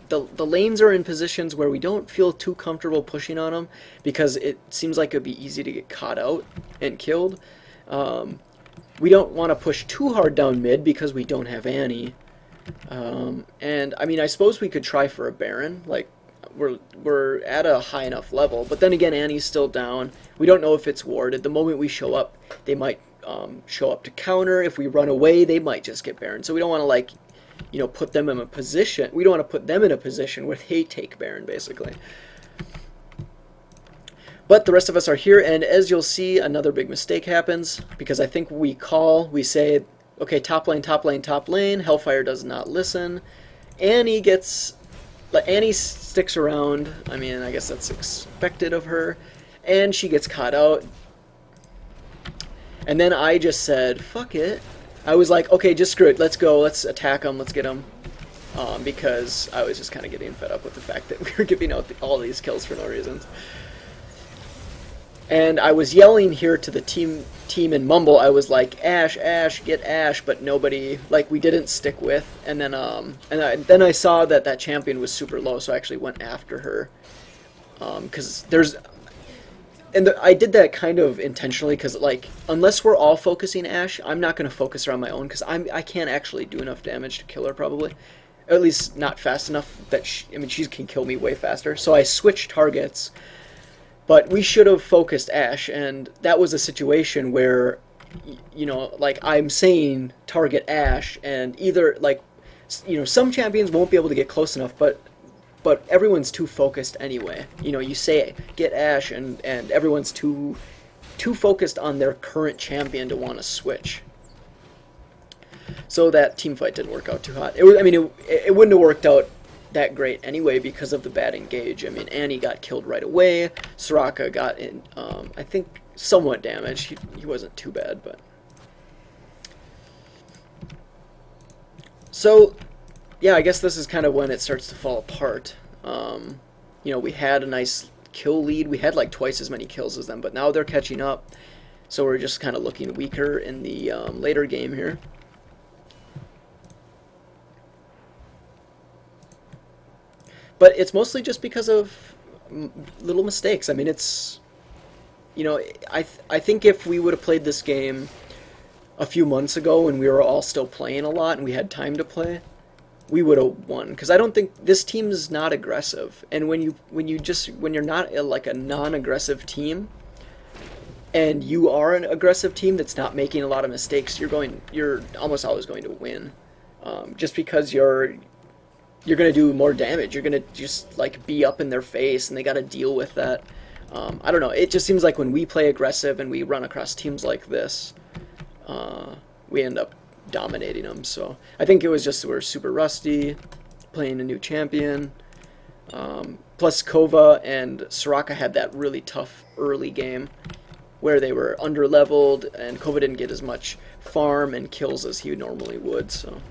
the lanes are in positions where we don't feel too comfortable pushing on them because it seems like it'd be easy to get caught out and killed. We don't want to push too hard down mid because we don't have Annie. And I mean, I suppose we could try for a Baron. Like we're at a high enough level, but then again, Annie's still down. We don't know if it's warded. The moment we show up, they might show up to counter. If we run away, they might just get Baron. So we don't want to like, put them in a position. We don't want to put them in a position where they take Baron, basically. But the rest of us are here, and as you'll see, another big mistake happens because I think we say, okay, top lane, top lane, top lane. Hellfire does not listen. Annie gets Annie sticks around. I mean, I guess that's expected of her. And she gets caught out. And then I just said, fuck it. I was like, okay, just screw it. Let's go. Let's attack them. Let's get them. Because I was just kind of getting fed up with the fact that we were giving out all these kills for no reasons. And I was yelling here to the team in Mumble. I was like, Ash, Ash, get Ash, but nobody, like, we didn't stick with. And then then I saw that that champion was super low, so I actually went after her. Because there's, and I did that kind of intentionally, because, like, unless we're all focusing Ash, I'm not going to focus her on my own, because I can't actually do enough damage to kill her, probably. At least not fast enough that I mean, she can kill me way faster. So I switched targets. But we should have focused Ash, and that was a situation where, you know, like, I'm saying target Ash, and either, like, you know, some champions won't be able to get close enough, but everyone's too focused anyway. You know, you say get Ash, and everyone's too focused on their current champion to want to switch. So that team fight didn't work out too hot. It wouldn't have worked out that great anyway because of the bad engage. I mean, Annie got killed right away. Soraka got in, I think, somewhat damaged. He wasn't too bad, but... So, yeah, I guess this is kind of when it starts to fall apart. You know, we had a nice kill lead. We had like twice as many kills as them, but now they're catching up. So we're just kind of looking weaker in the later game here. But it's mostly just because of little mistakes. I mean, it's, you know, I think if we would have played this game a few months ago when we were all still playing a lot and we had time to play, we would have won. Because I don't think this team is not aggressive. And when you're not like a non-aggressive team, and you are an aggressive team that's not making a lot of mistakes, you're almost always going to win. Just because you're going to do more damage. You're going to just, like, be up in their face, and they got to deal with that. I don't know. It just seems like when we play aggressive and we run across teams like this, we end up dominating them. So I think it was just we're super rusty, playing a new champion. Plus Kova and Soraka had that really tough early game where they were under-leveled, and Kova didn't get as much farm and kills as he normally would, so...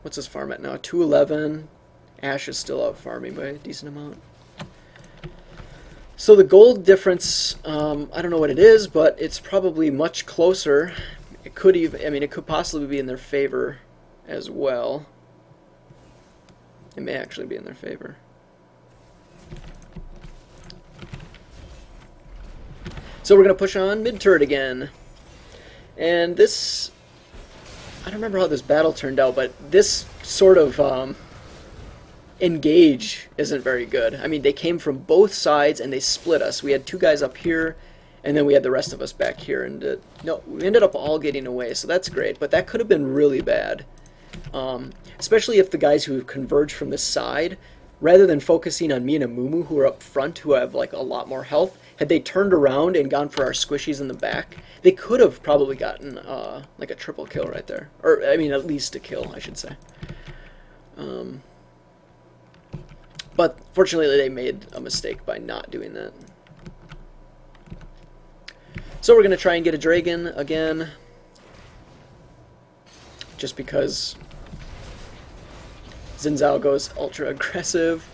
What's his farm at now? 211. Ash is still out farming by a decent amount. So the gold difference, I don't know what it is, but it's probably much closer. It could even, I mean, it could possibly be in their favor as well. It may actually be in their favor. So we're going to push on mid-turret again. And this... I don't remember how this battle turned out, but this sort of engage isn't very good. I mean, they came from both sides and they split us. We had two guys up here, and then we had the rest of us back here. And no, we ended up all getting away, so that's great. But that could have been really bad, especially if the guys who converged from this side, rather than focusing on me and Amumu, who are up front, who have like a lot more health, had they turned around and gone for our squishies in the back, they could have probably gotten like a triple kill right there. Or, I mean, at least a kill, I should say. But fortunately, they made a mistake by not doing that. So we're going to try and get a Dragon again. Just because Xin Zhao goes ultra aggressive.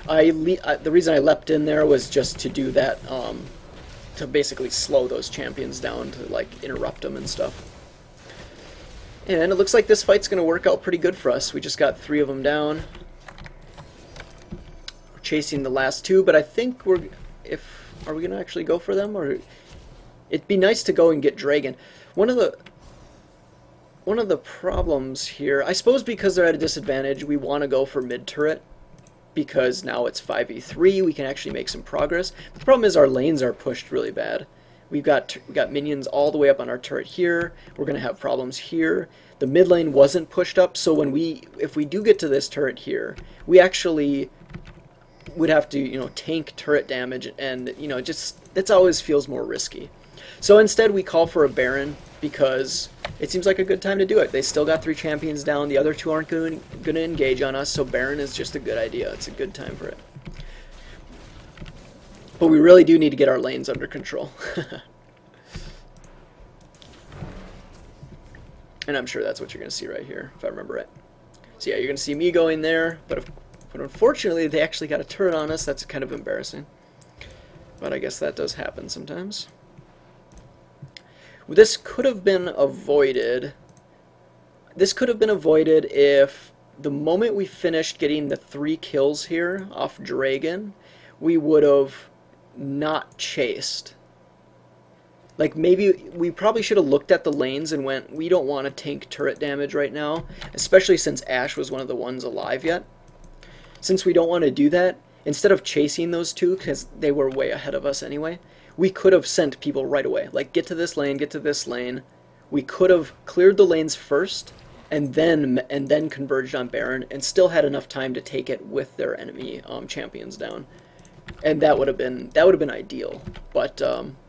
The reason I leapt in there was just to do that, to basically slow those champions down, to like interrupt them and stuff. And it looks like this fight's going to work out pretty good for us. We just got 3 of them down. We're chasing the last 2, but I think are we going to actually go for them? Or it'd be nice to go and get Dragon. One of the problems here, I suppose because they're at a disadvantage, we want to go for mid-turret. Because now it's 5v3, we can actually make some progress. But the problem is our lanes are pushed really bad. We got minions all the way up on our turret here. We're going to have problems here. The mid lane wasn't pushed up, so if we do get to this turret here, we actually would have to, you know, tank turret damage, and, you know, just, it always feels more risky. So instead we call for a Baron, because it seems like a good time to do it. They still got 3 champions down. The other 2 aren't going to engage on us, so Baron is just a good idea. It's a good time for it. But we really do need to get our lanes under control. And I'm sure that's what you're going to see right here, if I remember right. So yeah, you're going to see me going there, but unfortunately they actually got a turret on us. That's kind of embarrassing. But I guess that does happen sometimes. This could have been avoided. This could have been avoided if the moment we finished getting the 3 kills here off Dragon, we would have not chased. Like, maybe we probably should have looked at the lanes and went, we don't want to tank turret damage right now, especially since Ashe was one of the ones alive yet. Since we don't want to do that, instead of chasing those 2, because they were way ahead of us anyway, we could have sent people right away. Like, get to this lane, get to this lane. We could have cleared the lanes first, and then converged on Baron, and still had enough time to take it with their enemy champions down. And that would have been ideal. But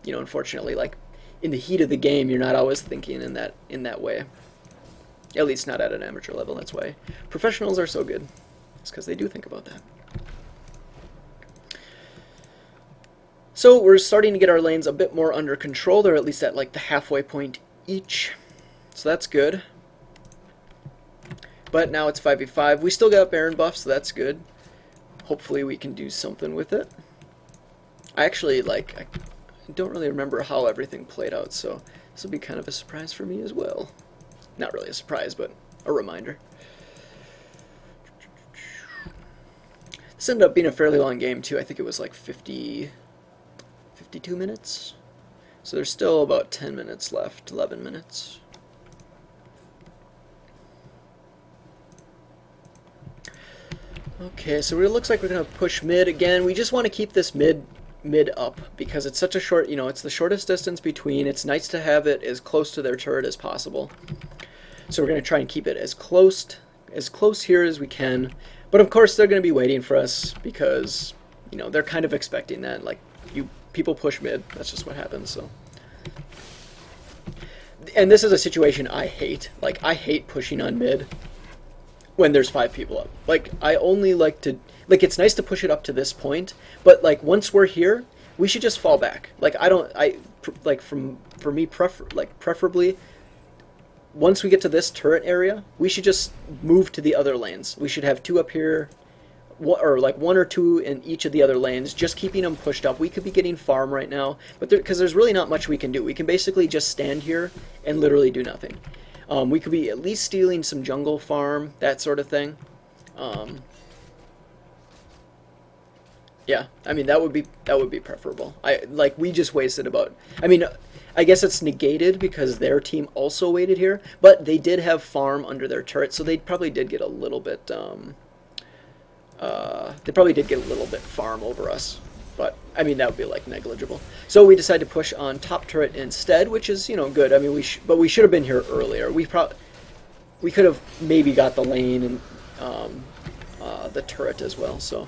you know, unfortunately, like, in the heat of the game, you're not always thinking in that way. At least not at an amateur level. That's why professionals are so good. It's because they do think about that. So we're starting to get our lanes a bit more under control. They're at least at like the halfway point each. So that's good. But now it's 5v5. We still got Baron buff, so that's good. Hopefully we can do something with it. I actually, like, I don't really remember how everything played out, so this will be kind of a surprise for me as well. Not really a surprise, but a reminder. This ended up being a fairly long game, too. I think it was like 52 minutes. So there's still about 10 minutes left, 11 minutes. Okay, so it looks like we're going to push mid again. We just want to keep this mid up because it's such a short, you know, it's the shortest distance between. It's nice to have it as close to their turret as possible. So we're going to try and keep it as close here as we can. But of course they're going to be waiting for us because, you know, they're kind of expecting that. Like, people push mid. That's just what happens, so. And this is a situation I hate. Like, I hate pushing on mid when there's 5 people up. Like, I only like to, like, it's nice to push it up to this point, but like once we're here, we should just fall back. Like, for me, preferably once we get to this turret area, we should just move to the other lanes. We should have 2 up here, or like 1 or 2 in each of the other lanes, just keeping them pushed up. We could be getting farm right now, but because there's really not much we can do. We can basically just stand here and literally do nothing. We could be at least stealing some jungle farm, that sort of thing. Yeah, I mean that would be preferable. We just wasted about. I mean, I guess it's negated because their team also waited here, but they did have farm under their turret, so they probably did get a little bit. They probably did get a little bit farm over us. But, I mean, that would be, like, negligible. So we decided to push on top turret instead, which is, you know, good. I mean, but we should have been here earlier. We could have maybe got the lane and the turret as well. So,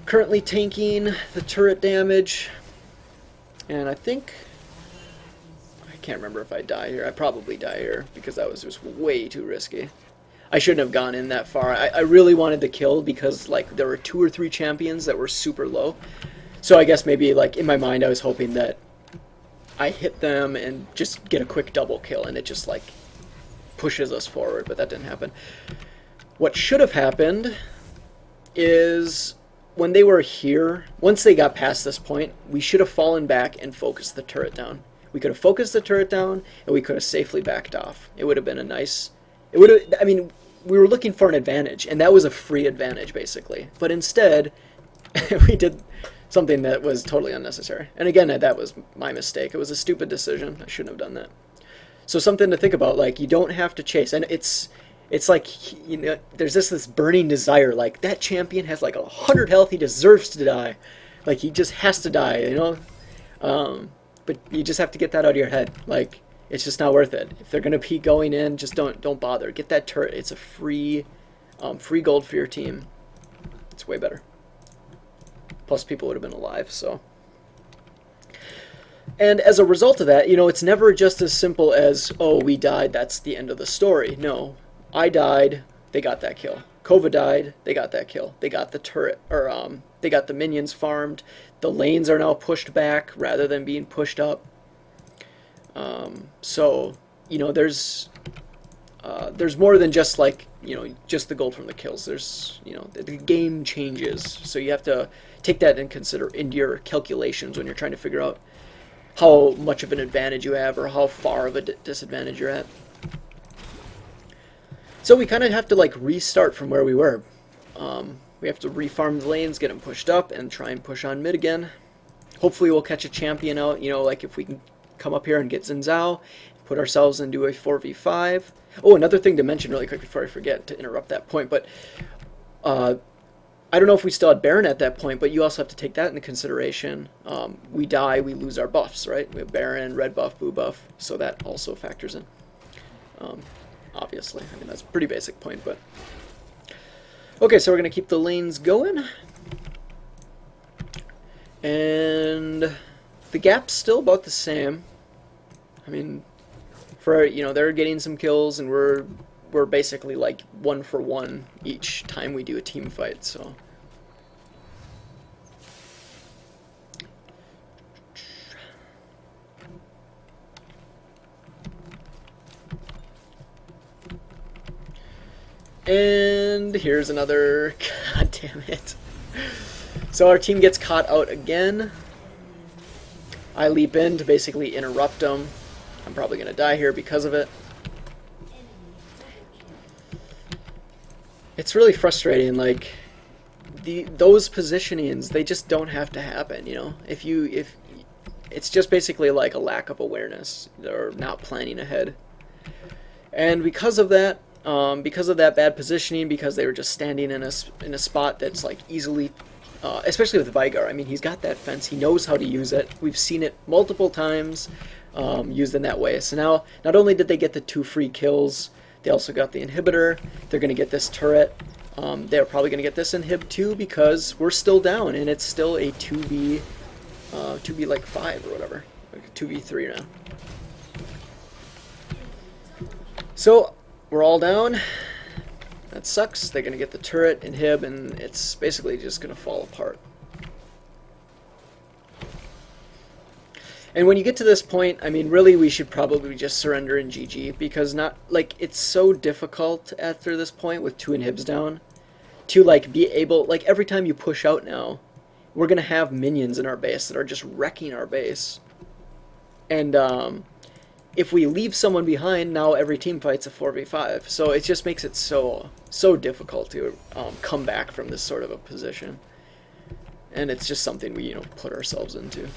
currently tanking the turret damage. And I think, I can't remember if I die here. I probably die here because that was just way too risky. I shouldn't have gone in that far. I really wanted the kill because, like, there were 2 or 3 champions that were super low. So I guess maybe, like, in my mind I was hoping that I hit them and just get a quick double kill and it just, like, pushes us forward, but that didn't happen. What should have happened is when they were here, once they got past this point, we should have fallen back and focused the turret down. We could have focused the turret down and we could have safely backed off. It would have been a nice... It would have, I mean, we were looking for an advantage, and that was a free advantage, basically. But instead, we did something that was totally unnecessary. And again, that was my mistake. It was a stupid decision. I shouldn't have done that. So something to think about, like, you don't have to chase. And it's like, you know, there's this burning desire, like, that champion has, like, 100 health, he deserves to die. Like, he just has to die, you know? But you just have to get that out of your head. Like, it's just not worth it. If they're going to be going in, just don't bother. Get that turret. It's a free gold for your team. It's way better. Plus, people would have been alive, so. And as a result of that, you know, it's never just as simple as, oh, we died, that's the end of the story. No, I died, they got that kill. Kova died, they got that kill. They got the turret, or they got the minions farmed. The lanes are now pushed back rather than being pushed up. So, you know, there's more than just like, you know, just the gold from the kills. There's, you know, the game changes. So you have to take that into your calculations when you're trying to figure out how much of an advantage you have or how far of a disadvantage you're at. So we kind of have to like restart from where we were. We have to refarm the lanes, get them pushed up, and try and push on mid again. Hopefully we'll catch a champion out, you know, like if we can come up here and get Xin Zhao, put ourselves into a 4v5. Oh, another thing to mention really quick before I forget to interrupt that point, but I don't know if we still had Baron at that point, but you also have to take that into consideration. We die, we lose our buffs, right? We have Baron, red buff, blue buff, so that also factors in. Obviously, I mean, that's a pretty basic point, but... Okay, so we're going to keep the lanes going. And the gap's still about the same. I mean, for, you know, they're getting some kills, and we're basically like 1 for 1 each time we do a team fight, so... And here's another... God damn it. So our team gets caught out again. I leap in to basically interrupt them. I'm probably going to die here because of it. It's really frustrating, like, those positionings, they just don't have to happen, you know? If it's just basically like a lack of awareness, or not planning ahead. And because of that bad positioning, because they were just standing in a spot that's like easily, especially with Vigar, I mean, he's got that fence, he knows how to use it. We've seen it multiple times used in that way. So now, not only did they get the 2 free kills, they also got the inhibitor. They're going to get this turret. They're probably going to get this inhib too, because we're still down, and it's still a 2v like 5 or whatever, like 2v3 now. So we're all down. That sucks. They're going to get the turret, inhib, and it's basically just going to fall apart. And when you get to this point, I mean, really, we should probably just surrender in GG, because it's so difficult after this point with 2 inhibs down to, like, be able, like, every time you push out now, we're going to have minions in our base that are just wrecking our base. And, if we leave someone behind, now every team fight's a 4v5. So it just makes it so difficult to come back from this sort of a position. And it's just something we, you know, put ourselves into.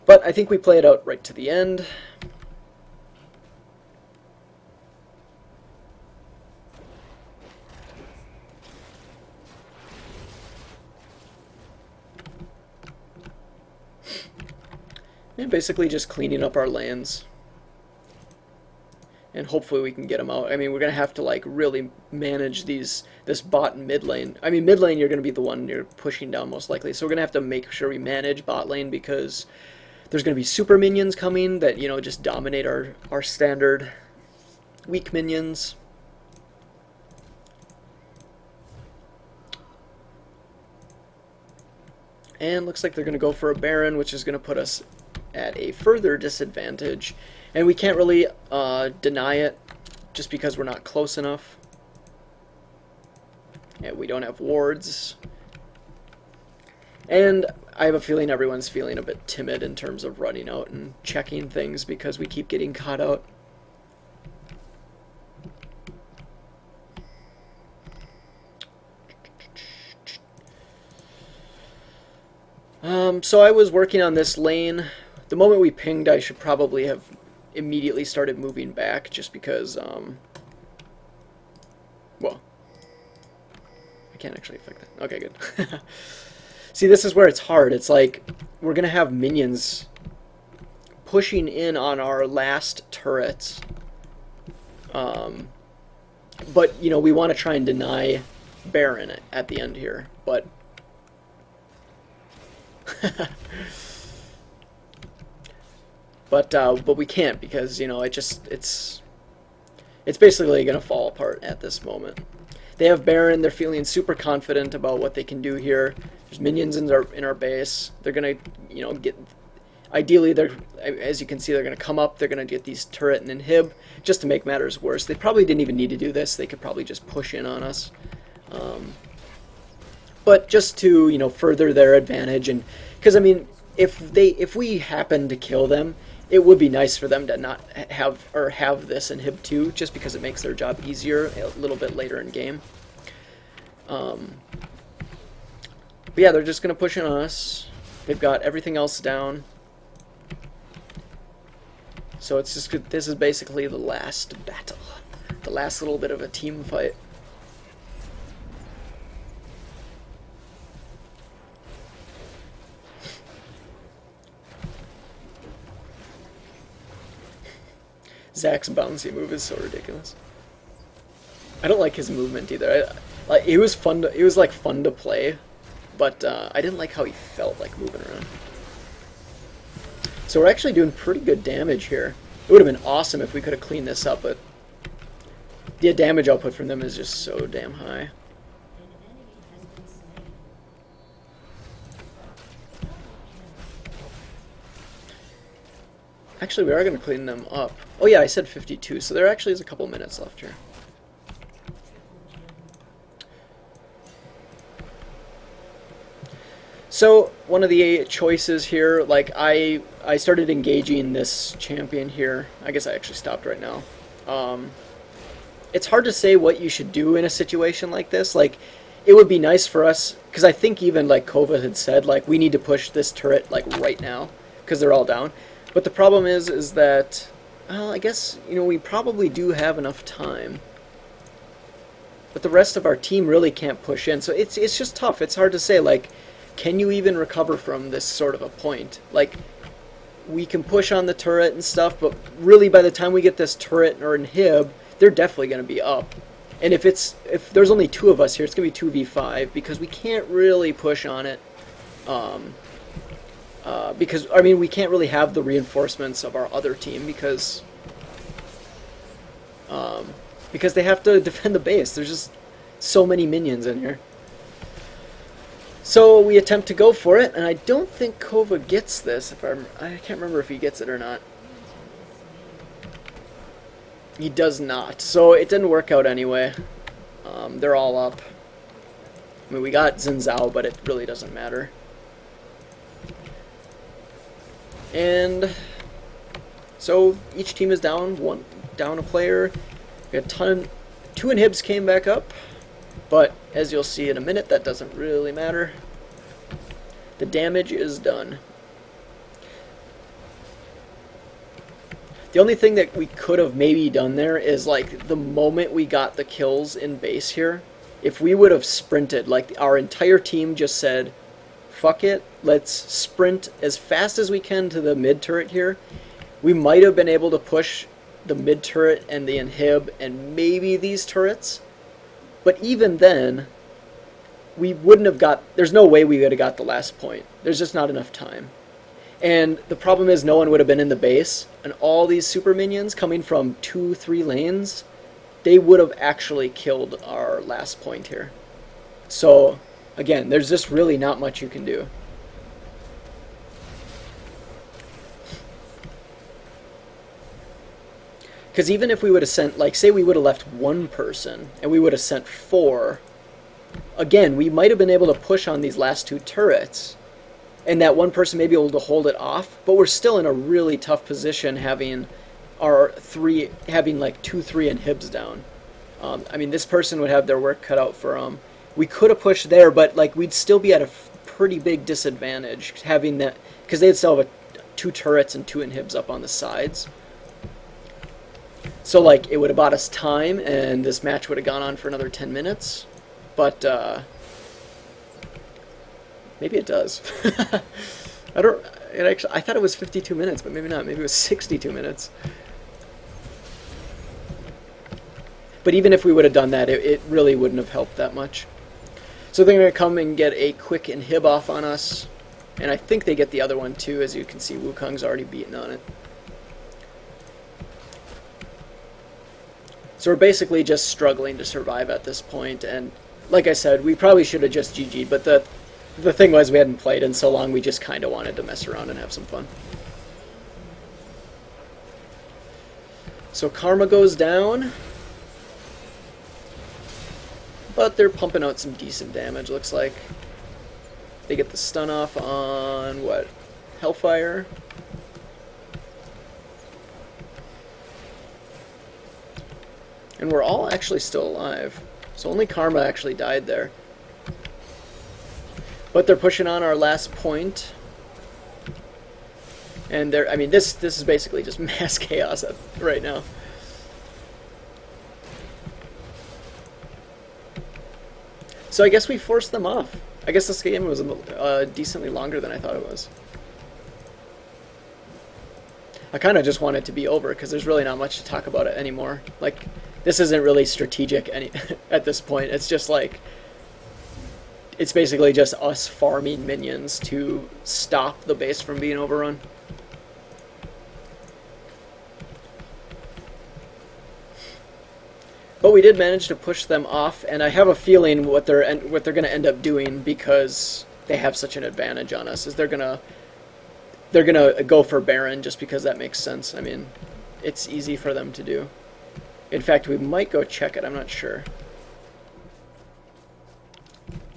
But I think we play it out right to the end. And basically just cleaning up our lands. And hopefully we can get them out. I mean, we're going to have to, like, really manage this bot and mid lane. I mean, mid lane, you're going to be the one you're pushing down most likely. So we're going to have to make sure we manage bot lane, because there's going to be super minions coming that, you know, just dominate our standard weak minions. And looks like they're going to go for a Baron, which is going to put us at a further disadvantage. And we can't really deny it just because we're not close enough. And we don't have wards. And I have a feeling everyone's feeling a bit timid in terms of running out and checking things because we keep getting caught out. So I was working on this lane. The moment we pinged, I should probably have immediately started moving back, just because, well, I can't actually affect that. Okay, good. See, this is where it's hard. It's like, we're going to have minions pushing in on our last turrets. But, you know, we want to try and deny Baron at the end here. But But we can't because, you know, it's basically going to fall apart at this moment. They have Baron. They're feeling super confident about what they can do here. There's minions in our base. They're going to, you know, get... Ideally, they're, as you can see, they're going to come up. They're going to get these turret and inhib. Just to make matters worse, they probably didn't even need to do this. They could probably just push in on us. But just to, you know, further their advantage, and because I mean, if we happen to kill them, it would be nice for them to not have this inhib too, just because it makes their job easier a little bit later in game. But yeah, they're just gonna push in on us. They've got everything else down, so it's just this is basically the last battle, the last little bit of a team fight. Zach's bouncy move is so ridiculous. I don't like his movement either. It was fun. It was like fun to play, but I didn't like how he felt like moving around. So we're actually doing pretty good damage here. It would have been awesome if we could have cleaned this up, but the damage output from them is just so damn high. Actually, we are going to clean them up. Oh yeah, I said 52, so there actually is a couple minutes left here. So, one of the choices here, like, I started engaging this champion here. I guess I actually stopped right now. It's hard to say what you should do in a situation like this. Like, it would be nice for us, because I think even, like, Kova had said, like, we need to push this turret, like, right now, because they're all down. But the problem is that, well, I guess, you know, we probably do have enough time. But the rest of our team really can't push in, so it's just tough. It's hard to say, like, can you even recover from this sort of a point? Like, we can push on the turret and stuff, but really by the time we get this turret or inhib, they're definitely going to be up. And if there's only 2 of us here, it's going to be 2v5, because we can't really push on it. Because, I mean, we can't really have the reinforcements of our other team because they have to defend the base. There's just so many minions in here. So we attempt to go for it, and I don't think Kova gets this. I can't remember if he gets it or not. He does not. So it didn't work out anyway. They're all up. I mean, we got Xin Zhao, but it really doesn't matter. And so each team is down a player. We got 2 inhibs came back up, but as you'll see in a minute, that doesn't really matter. The damage is done. The only thing that we could have maybe done there is, like, the moment we got the kills in base here, if we would have sprinted, like our entire team just said, fuck it, let's sprint as fast as we can to the mid turret here, we might have been able to push the mid turret and the inhib and maybe these turrets. But even then, we wouldn't have got, there's no way we would have got the last point. There's just not enough time. And the problem is no one would have been in the base, and all these super minions coming from 2-3 lanes, they would have actually killed our last point here. So again, there's just really not much you can do. Because even if we would have sent, like, say we would have left 1 person, and we would have sent 4, again, we might have been able to push on these last 2 turrets, and that 1 person may be able to hold it off, but we're still in a really tough position having like 2-3 inhibs down. I mean, this person would have their work cut out for them. We could have pushed there, but, like, we'd still be at a pretty big disadvantage having that, because they'd still have 2 turrets and 2 inhibs up on the sides. So, like, it would have bought us time, and this match would have gone on for another 10 minutes. But, maybe it does. I thought it was 52 minutes, but maybe not. Maybe it was 62 minutes. But even if we would have done that, it really wouldn't have helped that much. So they're going to come and get a quick inhib off on us. And I think they get the other one too. As you can see, Wukong's already beaten on it. So we're basically just struggling to survive at this point, and like I said, we probably should have just GG'd, but the thing was we hadn't played in so long, we just kind of wanted to mess around and have some fun. So Karma goes down, but they're pumping out some decent damage, looks like. They get the stun off on, what, Hellfire? And we're all actually still alive. So only Karma actually died there. But they're pushing on our last point. And they're, I mean, this is basically just mass chaos right now. So I guess we forced them off. I guess this game was decently longer than I thought it was. I kind of just want it to be over because there's really not much to talk about it anymore. Like, this isn't really strategic at this point. It's just like, it's basically just us farming minions to stop the base from being overrun. But we did manage to push them off, and I have a feeling what they're going to end up doing, because they have such an advantage on us, is they're gonna go for Baron just because that makes sense. I mean, it's easy for them to do. In fact, we might go check it. I'm not sure.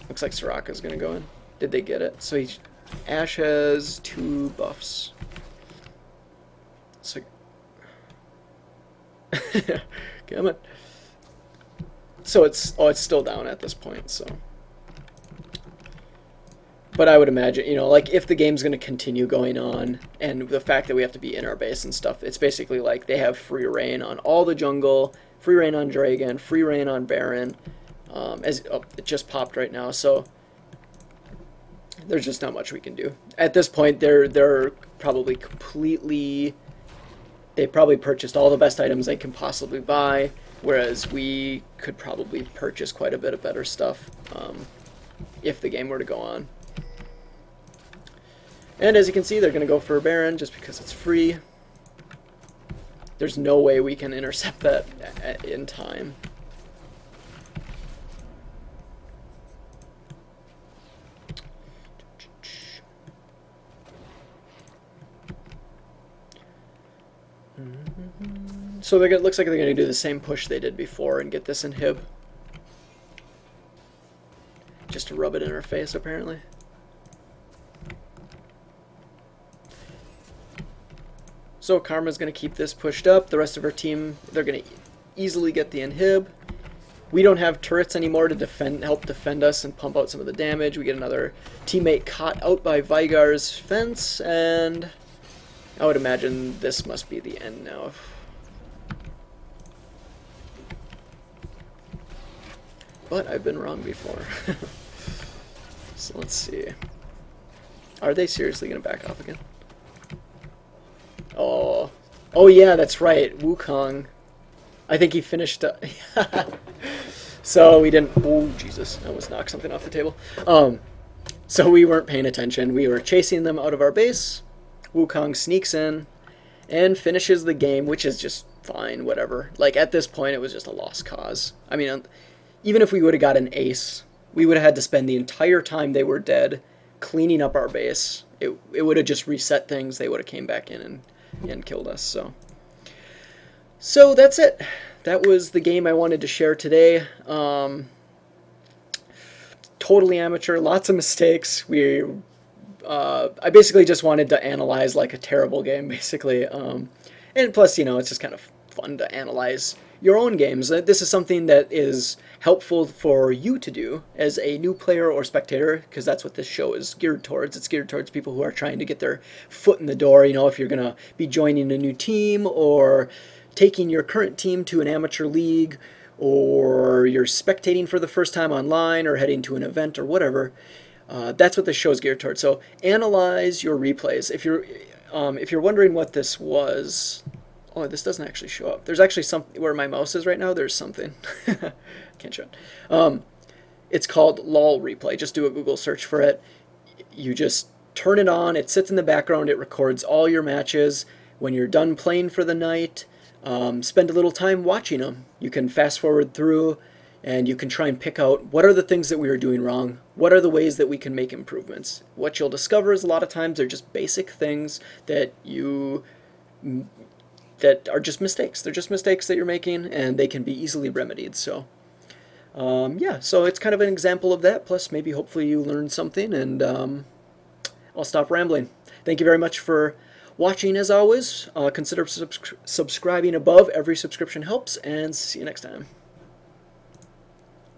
Looks like Soraka's gonna go in. Did they get it? So Ashe has 2 buffs. So come on. So it's still down at this point, so. But I would imagine, you know, like, if the game's going to continue going on, and the fact that we have to be in our base and stuff, it's basically like they have free reign on all the jungle, free reign on Dragon, free reign on Baron, it just popped right now, so there's just not much we can do. At this point, they're probably completely, they probably purchased all the best items they can possibly buy, whereas we could probably purchase quite a bit of better stuff if the game were to go on. And as you can see, they're going to go for a Baron just because it's free. There's no way we can intercept that in time. So it looks like they're going to do the same push they did before and get this inhib. Just to rub it in our face, apparently. So Karma's going to keep this pushed up. The rest of our team, they're going to easily get the inhib. We don't have turrets anymore to help defend us and pump out some of the damage. We get another teammate caught out by Vygar's fence, and I would imagine this must be the end now. But I've been wrong before. So let's see. Are they seriously going to back off again? Oh yeah, that's right. Wukong. I think he finished. So we didn't. Oh Jesus! I almost knocked something off the table. So we weren't paying attention. We were chasing them out of our base. Wukong sneaks in and finishes the game, which is just fine. Whatever. Like, at this point, it was just a lost cause. I mean, even if we would have got an ace, we would have had to spend the entire time they were dead cleaning up our base. It would have just reset things. They would have came back in and killed us. So that's it. That was the game I wanted to share today. Totally amateur, lots of mistakes. I basically just wanted to analyze like a terrible game, basically. And plus, you know, it's just kind of fun to analyze your own games. This is something that is helpful for you to do as a new player or spectator, because that's what this show is geared towards. It's geared towards people who are trying to get their foot in the door. You know, if you're going to be joining a new team, or taking your current team to an amateur league, or you're spectating for the first time online, or heading to an event or whatever, that's what this show is geared towards. So analyze your replays. If you're wondering what this was, oh, this doesn't actually show up. There's actually something where my mouse is right now. There's something. Can't show it. It's called LOL replay. Just do a Google search for it. You just turn it on, it sits in the background, it records all your matches. When you're done playing for the night, spend a little time watching them. You can fast forward through and you can try and pick out what are the things that we are doing wrong, what are the ways that we can make improvements. What you'll discover is a lot of times they're just basic things that that are just mistakes. They're just mistakes that you're making, and they can be easily remedied. So yeah, so it's kind of an example of that, plus maybe hopefully you learned something, and I'll stop rambling. Thank you very much for watching, as always. Consider subscribing above. Every subscription helps, and see you next time.